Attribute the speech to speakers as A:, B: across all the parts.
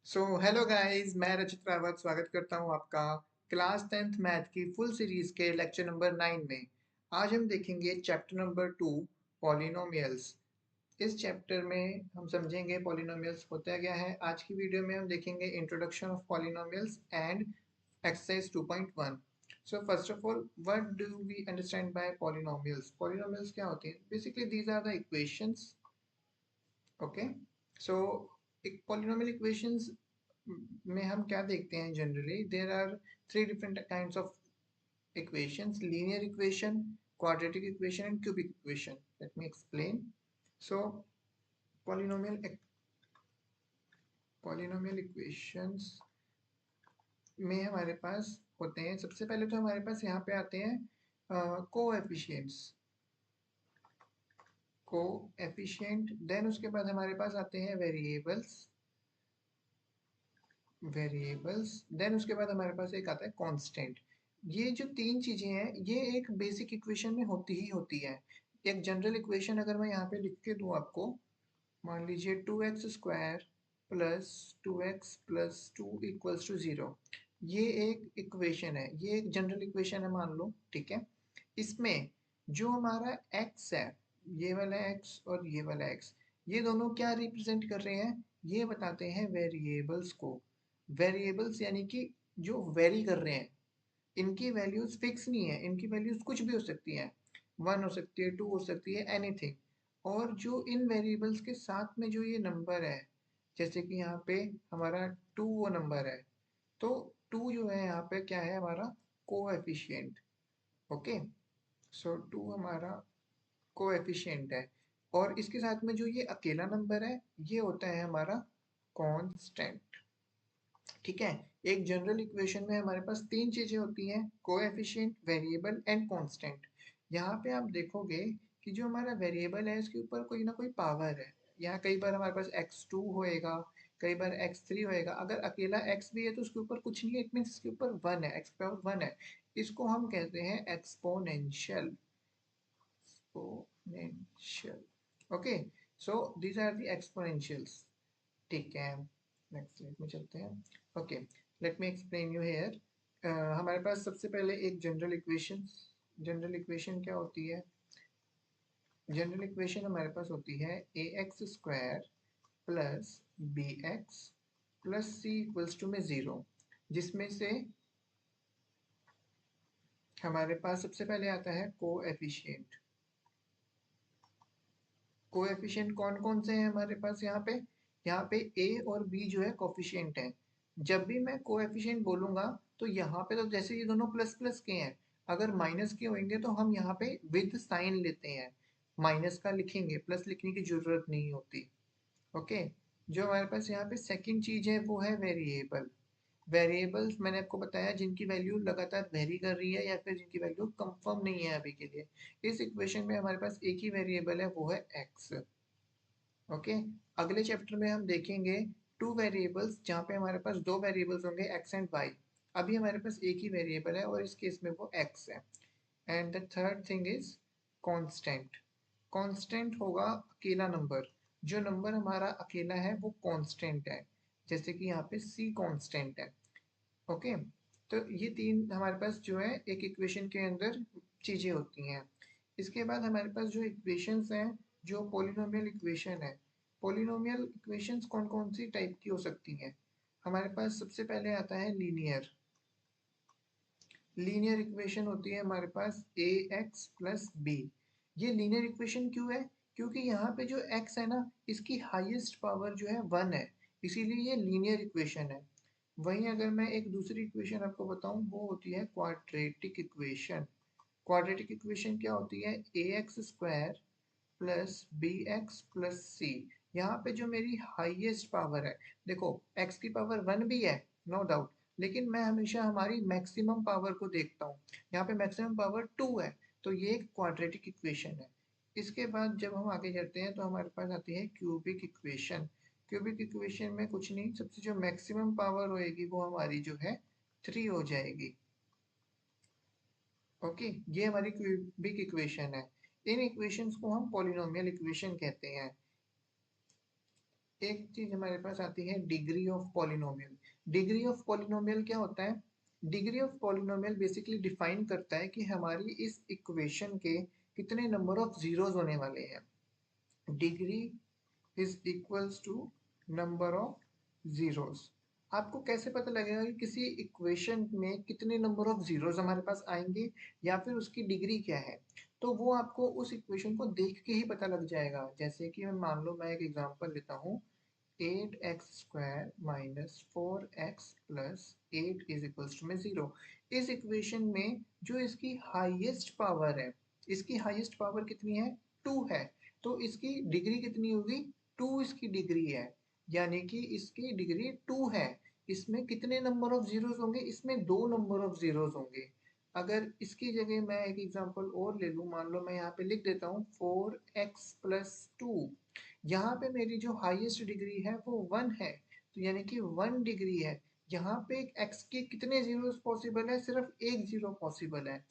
A: Hello guys, मैं रचित रावत स्वागत करता हूं आपका क्लास 10th मैथ की फुल सीरीज के लेक्चर नंबर 9 में। आज हम देखेंगे चैप्टर नंबर 2, पॉलिनोमियल्स। इस चैप्टर में हम समझेंगे पॉलिनोमियल्स होता क्या है। आज की वीडियो में हम देखेंगे introduction of polynomials and exercise 2.1। So first of all, what do we understand by polynomials? Polynomials क्या होती हैं? Basically these are the equations. Okay, so एक पॉलिनोमियल इक्वेशंस में हम क्या देखते हैं? Generally there are three different kinds of equations: linear equation, quadratic equation and cubic equation. Let me explain. So polynomial polynomial equations में हमारे पास होते हैं, सबसे पहले तो हमारे पास यहाँ पे आते हैं कोएफिशिएंट, देन उसके बाद हमारे पास आते हैं वेरिएबल्स, देन उसके बाद हमारे पास एक आता है कांस्टेंट। ये जो तीन चीजें हैं ये एक बेसिक इक्वेशन में होती ही होती है। एक जनरल इक्वेशन अगर मैं यहाँ पे लिख के दूं आपको, मान लीजिए 2x² plus 2x plus 2 equals to 0। ये एक इक्वेशन है, ये एक जनरल इक्वेशन है मान लो, ठीक है। इसमें जो हमारा x है, ये वाला x और ये वाला x, ये दोनों क्या रिप्रेजेंट कर रहे हैं? ये बताते हैं वेरिएबल्स को। वेरिएबल्स यानी कि जो वेरी कर रहे हैं, इनकी वैल्यूज फिक्स नहीं है, इनकी वैल्यूज कुछ भी हो सकती है। 1 हो सकती है, 2 हो सकती है, एनीथिंग। और जो इन वेरिएबल्स के साथ में जो ये नंबर है, जैसे कि यहाँ पे हमारा 2 वो नंबर है, तो 2 जो है यहाँ पे क्या है? हमारा कोएफिशिएंट। ओके, सो 2 हमारा कोएफिशिएंट है। और इसके साथ में जो ये अकेला नंबर है, ये होता है हमारा कांस्टेंट। ठीक है। एक जनरल इक्वेशन में हमारे पास तीन चीजें होती हैं: कोएफिशिएंट, वेरिएबल एंड कांस्टेंट। यहाँ पे आप देखोगे कि जो हमारा वेरिएबल है इसके ऊपर कोई ना कोई पावर है। यहाँ कई बार हमारे पास x2 होएगा, कई बार x3 होएगा। अगर अकेला x भी है तो उसके ऊपर कुछ नहीं है, इट मीन्स इसके ऊपर 1 है, x पावर 1 है। इसको हम कहते हैं exponential. Exponential. Okay, so these are the exponentials. ठीक है, नेक्स्ट स्लाइड में चलते हैं। Okay, let me explain you here. हमारे पास सबसे पहले एक जनरल इक्वेशन क्या होती है? जनरल इक्वेशन हमारे पास होती है ax² plus bx plus c equals to में 0, जिसमें से हमारे पास सबसे पहले आता है कोएफिशिएंट। कोएफिशिएंट कौन कौन से हैं हमारे पास यहाँ पे? यहाँ पे a और b जो है कोफिशिएंट हैं। जब भी मैं कोएफिशिएंट बोलूंगा तो यहाँ पे तो जैसे ये दोनों प्लस प्लस के हैं, अगर माइनस के होंगे तो हम यहाँ पे विद साइन लेते हैं, माइनस का लिखेंगे, प्लस लिखने की जरूरत नहीं होती। ओके, जो हमारे पास यहाँ पे सेकंड चीज है वो है वेरिएबल। वेरिएबल्स मैंने आपको बताया जिनकी वैल्यू लगातार वेरी कर रही है या फिर जिनकी वैल्यू कंफर्म नहीं है अभी के लिए। इस इक्वेशन में हमारे पास एक ही वेरिएबल है, वो है x। ओके, अगले चैप्टर में हम देखेंगे टू वेरिएबल्स, जहाँ पे हमारे पास दो वेरिएबल्स होंगे x एंड y। अभी हमारे पास एक ही वेरिएबल है और इस केस में वो x है। And the third thing is constant. Constant होगा अकेला नंबर। जो नंबर हमारा अकेला है वो कांस्टेंट है, जैसे कि यहाँ पे c कांस्टेंट है। ओके, तो ये तीन हमारे पास जो है एक इक्वेशन के अंदर चीजें होती हैं। इसके बाद हमारे पास जो इक्वेशंस हैं, जो पॉलिनोमियल इक्वेशन है, पॉलिनोमियल इक्वेशंस कौन कौन सी टाइप की हो सकती हैं? हमारे पास सबसे पहले आता है लीनियर। लीनियर इक्वेशन होती है हमारे पास ax प्लस b। ये लीनियर इक्वेशन क्यों है? क्योंकि यहाँ पे जो x है ना, इसकी हाईएस्ट पावर जो है 1 है, इसीलिए ये लीनियर इक्वेशन है। वहीं अगर मैं एक दूसरी इक्वेशन आपको बताऊं, वो होती है क्वाड्रेटिक इक्वेशन। क्वाड्रेटिक इक्वेशन क्या होती है? ax² plus bx plus c। यहाँ पे जो मेरी हाईएस्ट पावर है, देखो x की पावर 1 भी है, नो डाउट, लेकिन मैं हमेशा हमारी मैक्सिमम पावर को देखता हूँ। यहाँ पे मैक्सिमम पावर 2 है, तो ये एक क्वाड्रेटिक इक्वेशन है। इसके बाद जब हम आगे जाते हैं तो हमारे पास आती है क्यूबिक इक्वेशन। क्यूबिक इक्वेशन में कुछ नहीं, सबसे जो मैक्सिमम पावर होएगी वो हमारी जो है 3 हो जाएगी। ओके, ये हमारी क्यूबिक इक्वेशन है। इन इक्वेशंस को हम पॉलिनोमियल इक्वेशन कहते हैं। एक चीज हमारे पास आती है degree of polynomial. Degree of polynomial क्या होता है? Degree of polynomial basically define करता है कि हमारी इस इक्वेशन के कितने नंबर ऑफ जीरोस होने वाले हैं। Degree is equals to number of zeros. आपको कैसे पता लगेगा कि किसी इक्वेशन में कितने नंबर ऑफ जीरोस हमारे पास आएंगे या फिर उसकी डिग्री क्या है? तो वो आपको उस इक्वेशन को देख के ही पता लग जाएगा। जैसे कि मान लो मैं एक एग्जांपल लेता हूँ, 8x² minus 4x plus 8 is equals to में 0। इस इक्वेशन में जो इसकी हाईएस्ट पावर है, इसकी हाईएस्ट पावर कितनी है? 2 है। तो इसकी डिग्री कितनी होगी? 2 इसकी डिग्री है, यानी कि इसकी डिग्री 2 है। इसमें कितने नंबर ऑफ जीरोस होंगे? इसमें 2 नंबर ऑफ जीरोस होंगे। अगर इसकी जगह मैं एक एग्जांपल और ले लूं, मान लो मैं यहाँ पे लिख देता हूँ 4x प्लस 2। यहाँ पे मेरी जो हाईएस्ट डिग्री है वो 1 है, तो यानी कि 1 डिग्री है। यहाँ पे x के कितने जीरोस पॉसिबल है? सिर्फ एक जीरो पॉसिबल है।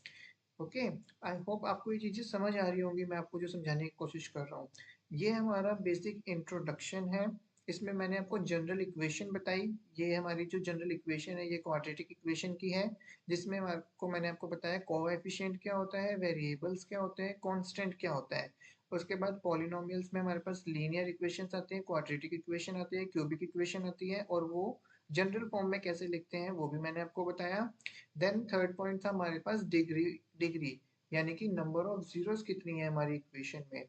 A: ओके, आई होप आपको ये चीजें समझ आ रही होंगी, मैं आपको जो समझाने की कोशिश कर रहा हूँ। ये हमारा बेसिक इंट्रोडक्शन है। इसमें मैंने आपको जनरल इक्वेशन बताई। ये हमारी जो जनरल इक्वेशन है ये क्वाड्रेटिक इक्वेशन की है, जिसमें मैंने आपको बताया कोएफिशिएंट क्या होता है, वेरिएबल्स क्या होते हैं, कांस्टेंट क्या होता है। उसके बाद पॉलिनोमियल्स में हमारे पास लीनियर इक्वेशंस आते हैं, क्वाड्रेटिक इक्वेशन आती है, क्यूबिक इक्वेशन आती है, और वो जनरल फॉर्म में कैसे लिखते हैं वो भी मैंने आपको बताया। देन थर्ड पॉइंट था हमारे पास डिग्री। डिग्री यानी कि नंबर ऑफ जीरोस कितनी है हमारी इक्वेशन में।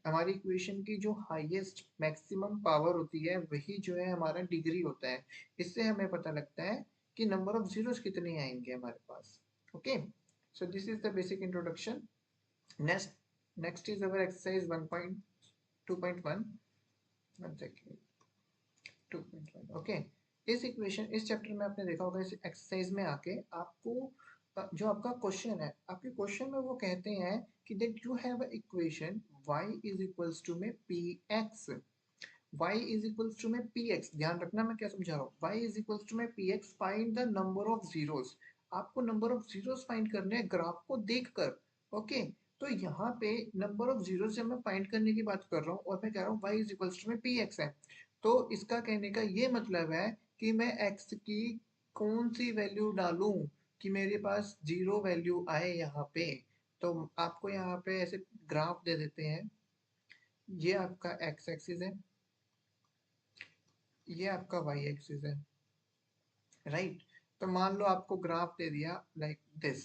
A: हमारी इक्वेशन की जो हाईएस्ट मैक्सिमम पावर होती है वही जो है हमारा डिग्री होता है। इससे हमें पता लगता है कि नंबर ऑफ जीरोस कितने आएंगे हमारे पास। Okay, so this is the basic introduction. Next next is our exercise 1.2.1। 2.1 okay. इस चैप्टर में आपने देखा होगा, इस एक्सरसाइज में आके आपको जो आपका क्वेश्चन है, आपके क्वेश्चन में वो कहते हैं कि that you have a equation y is equals to में px। y is equals to में px, ध्यान रखना मैं क्या समझा रहा हूँ। y इज इक्वल्स टू में px, find the number of zeros. आपको नंबर ऑफ जीरोस फाइंड करने हैं ग्राफ को देखकर। ओके, तो यहाँ पे नंबर ऑफ जीरोस जब मैं फाइंड करने की बात कर रहा हूँ और मैं कह रहा हूँ y इज इक्वल्स टू में px है, तो इसका कहने का ये मतलब है कि मैं x की कौन सी वैल्यू डालूं कि मेरे पास जीरो वैल्यू आए यहाँ पे। तो आपको यहाँ पे ऐसे ग्राफ दे देते हैं। ये आपका x एक्सिस है, ये आपका वाई एक्सिस है, राइट। तो मान लो आपको ग्राफ दे दिया लाइक दिस,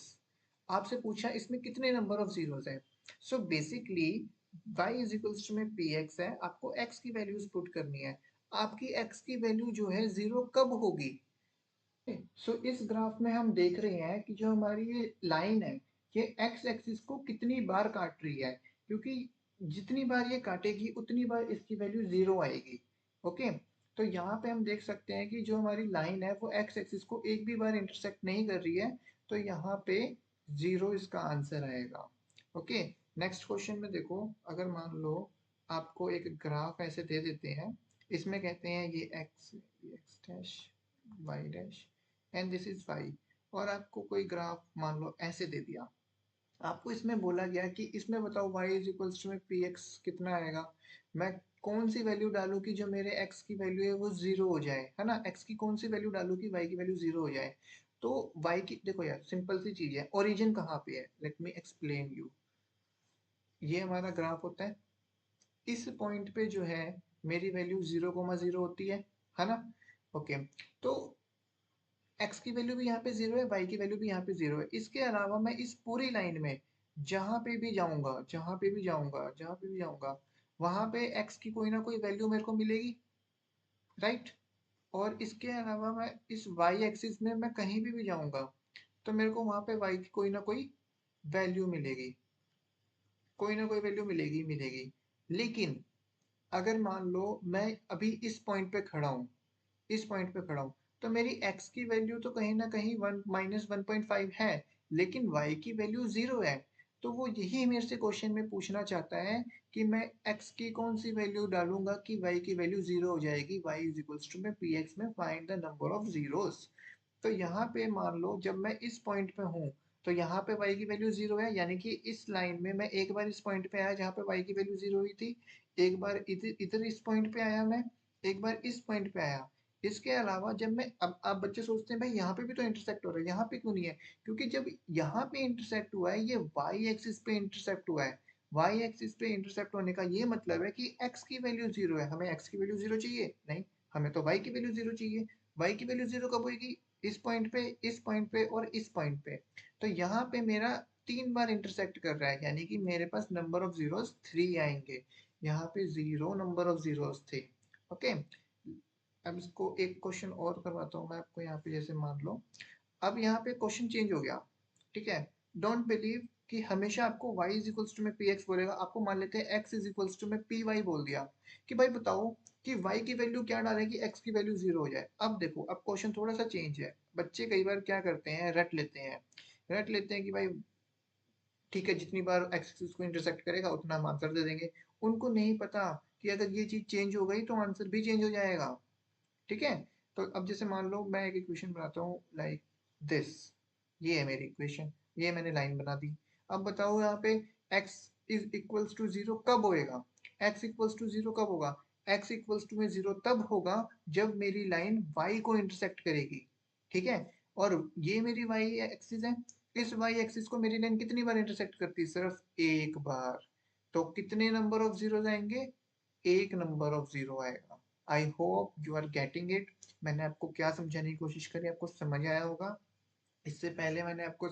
A: आपसे पूछा इसमें कितने नंबर ऑफ जीरोस है। So basically y is equals to में px है, आपको x की वैल्यूज पुट करनी है। आपकी x की वैल्यू जो है जीरो कब होगी? सो इस ग्राफ में हम देख रहे हैं कि जो हमारी ये लाइन है, ये एक्स एक्सिस को कितनी बार काट रही है, क्योंकि जितनी बार ये काटेगी उतनी बार इसकी वैल्यू जीरो आएगी। ओके, तो यहाँ पे हम देख सकते हैं कि जो हमारी लाइन है वो एक्स एक्सिस को एक भी बार इंटरसेक्ट नहीं कर रही है, तो यहाँ पे जीरो इसका आंसर आएगा। ओके, नेक्स्ट क्वेश्चन में देखो, अगर मान लो आपको एक ग्राफ ऐसे दे देते हैं, इसमें कहते हैं ये x x dash y dash and this is five, और आपको कोई ग्राफ मान लो ऐसे दे दिया। आपको इसमें बोला गया कि इसमें बताओ y इज इक्वल्स टू में पी एक्स कितना आएगा। मैं कौन सी वैल्यू डालूं कि जो मेरे x की वैल्यू है वो जीरो हो जाए, है ना। x की कौन सी वैल्यू डालूं कि y की वैल्यू जीरो हो जाए। तो y की देखो यार, सिंपल सी चीज है, ओरिजिन कहाँ पे है, लेट मी एक्सप्लेन यू। ये हमारा ग्राफ होता है, इस पॉइंट पे जो है मेरी वैल्यू 0,0 होती है ना। ओके, तो x की वैल्यू भी यहाँ पे जीरो है, y की वैल्यू भी यहाँ पे जीरो है। इसके अलावा मैं इस पूरी लाइन में जहां पे भी जाऊंगा, जहां पे भी जाऊंगा, वहां पे x की कोई ना कोई वैल्यू मेरे को मिलेगी, राइट। और इसके अलावा मैं इस y एक्सिस में मैं कहीं भी जाऊंगा तो मेरे को वहां पे y की कोई ना कोई वैल्यू मिलेगी, कोई ना कोई वैल्यू मिलेगी मिलेगी। लेकिन अगर मान लो मैं अभी इस पॉइंट पे खड़ा हूँ, इस पॉइंट पे खड़ा हूँ, तो मेरी x की वैल्यू तो कहीं ना कहीं 1 - 1.5 है, लेकिन y की वैल्यू जीरो है। तो वो यही मेरे से क्वेश्चन में पूछना चाहता है कि मैं x की कौन सी वैल्यू डालूंगा कि y की वैल्यू जीरो हो जाएगी। y इज इक्वल्स टू में px में find the number of zeros. तो यहाँ पे मान लो जब मैं इस पॉइंट पे हूँ, तो यहाँ पे y की वैल्यू जीरो है, यानी कि इस लाइन में मैं एक बार इस पॉइंट पे आया जहाँ पे y की वैल्यू जीरो हुई थी, एक बार इधर इधर इस पॉइंट पे आया मैं, एक बार इस पॉइंट पे आया। इसके अलावा जब मैं अब बच्चे सोचते हैं भाई यहाँ पे भी तो इंटरसेक्ट हो रहा है, यहाँ पे क्यों नहीं है? क्योंकि जब यहाँ पे इंटरसेक्ट हुआ है, ये वाई एक्सिस पे इंटरसेक्ट हुआ है। वाई एक्सिस पे इंटरसेक्ट होने का ये मतलब है कि एक्स की वैल्यू 0 है। हमें एक्स की वैल्यू 0 चाहिए? नहीं, हमें तो वाई की वैल्यू 0 चाहिए। वाई की वैल्यू 0 कब होगी? इस पॉइंट पे, इस पॉइंट पे और इस पॉइंट पे। तो यहाँ पे मेरा 3 बार इंटरसेक्ट कर रहा है, यानी कि मेरे पास नंबर ऑफ जीरोस 3 आएंगे। यहाँ पे 0 नंबर ऑफ जीरोस थे। ओके, अब इसको एक क्वेश्चन और करवाता हूँ मैं आपको। यहाँ पे जैसे मान लो, अब यहाँ पे क्वेश्चन चेंज हो गया। ठीक है, डोंट बिलीव कि हमेशा आपको y इज इक्वल्स टू में पी एक्स बोलेगा। आपको मान लेते हैं x इज इक्वल्स टू में पी वाई बोल दिया कि भाई बताओ कि y की वैल्यू क्या डालें कि x की वैल्यू 0 हो जाए। अब देखो, अब क्वेश्चन थोड़ा सा चेंज है। बच्चे कई बार क्या करते हैं, रट लेते हैं कि भाई ठीक है, जितनी बार x एक्सिस को इंटरसेक्ट करेगा उतना हम आंसर दे देंगे। उनको नहीं पता कि अगर ये चीज चेंज हो गई तो आंसर भी चेंज हो जाएगा। ठीक है, तो अब जैसे मान लो मैं एक इक्वेशन बनाता हूँ लाइक दिस। ये है मेरी इक्वेशन, ये मैंने लाइन बना दी। अब बताओ यहाँ पे x इज इक्वल्स टू 0 कब होएगा? x इक्वल्स टू 0 कब होगा? x इक्वल्स टू में 0 तब होगा जब मेरी लाइन y को इंटरसेक्ट करेगी। ठीक है, और ये मेरी y एक्सिस है। इस y एक्सिस को मेरी लाइन कितनी बार इंटरसेक्ट करती है? सिर्फ एक बार। तो कितने नंबर ऑफ जीरोस आएंगे? एक नंबर ऑफ जीरो आएगा। I hope you are getting it. मैंने आपको क्या समझाने की कोशिश करी, आपको समझ आया होगा। इससे पहले मैंने आपको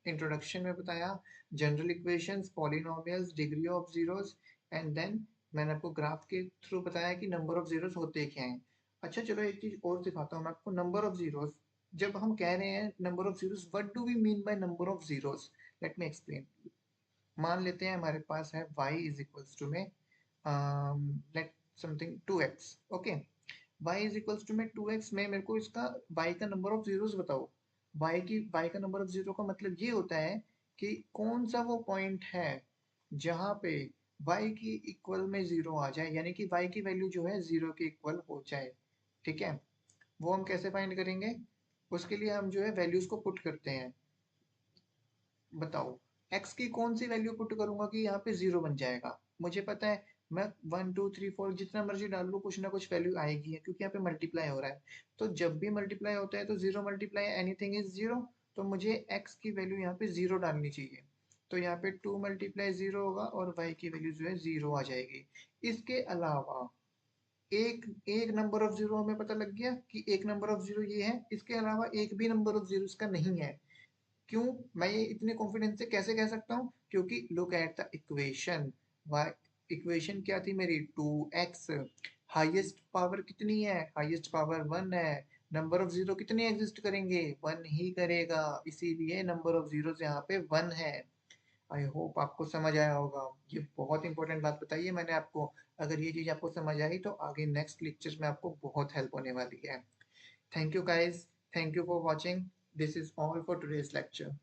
A: इंट्रोडक्शन में बताया general equations, polynomials, degree of zeros, and then मैंने आपको ग्राफ के थ्रू बताया कि नंबर ऑफ जीरोस होते क्या हैं। अच्छा चलो, एक चीज और दिखाता हूँ मैं आपको। नंबर ऑफ जीरोस, जब हम कह रहे हैं number of zeros, what do we mean by number of zeros? Let me explain. मान लेते हैं हमारे पास है y इज इक्वल्स टू में let something 2x। Okay, y is equals to में 2x में मेरे को इसका y का नंबर ऑफ जीरोस बताओ। y का नंबर ऑफ जीरो का मतलब ये होता है कि कौन सा वो पॉइंट है जहाँ पे y की इक्वल में 0 आ जाए, यानी कि y की वैल्यू जो है 0 के इक्वल हो जाए। ठीक है, वो हम कैसे फाइंड करेंगे? उसके लिए हम जो है वैल्यूज को पुट करते हैं। बताओ, x की कौन सी वैल्यू पुट करूंगा कि यहाँ पे 0 बन जाएगा? मुझे पता है, मैं 1 2 3 4 जितना मर्जी डाल लूँ, कुछ ना कुछ वैल्यू आएगी है, क्योंकि यहाँ पे मल्टीप्लाई हो रहा है। तो जब भी मल्टीप्लाई होता है तो 0 मल्टीप्लाई एनीथिंग इज 0। तो मुझे x की वैल्यू यहाँ पे 0 डालनी चाहिए। तो यहाँ पे 2 मल्टीप्लाई 0 होगा और y की वैल्यू जो है 0 आ जाएगी। इसके अलावा एक एक नंबर ऑफ जीरो हमें पता लग गया कि एक नंबर ऑफ जीरो ये है। इसके अलावा एक भी नंबर ऑफ जीरो इसका नहीं है। क्यों मैं ये इतने कॉन्फिडेंस से कैसे कह सकता हूँ? क्योंकि look at the equation. Equation क्या थी मेरी? 2x। हाईएस्ट पावर कितनी है? हाईएस्ट पावर 1 है। नंबर ऑफ जीरो कितने एग्जिस्ट करेंगे? 1 ही करेगा, इसीलिए नंबर ऑफ जीरो यहाँ पे 1 है। आई होप आपको समझ आया होगा। ये बहुत इंपॉर्टेंट बात बताई है मैंने आपको। अगर ये चीज आपको समझ आई तो आगे नेक्स्ट लेक्चर में आपको बहुत हेल्प होने वाली है। Thank you guys, thank you for watching. This is all for today's lecture.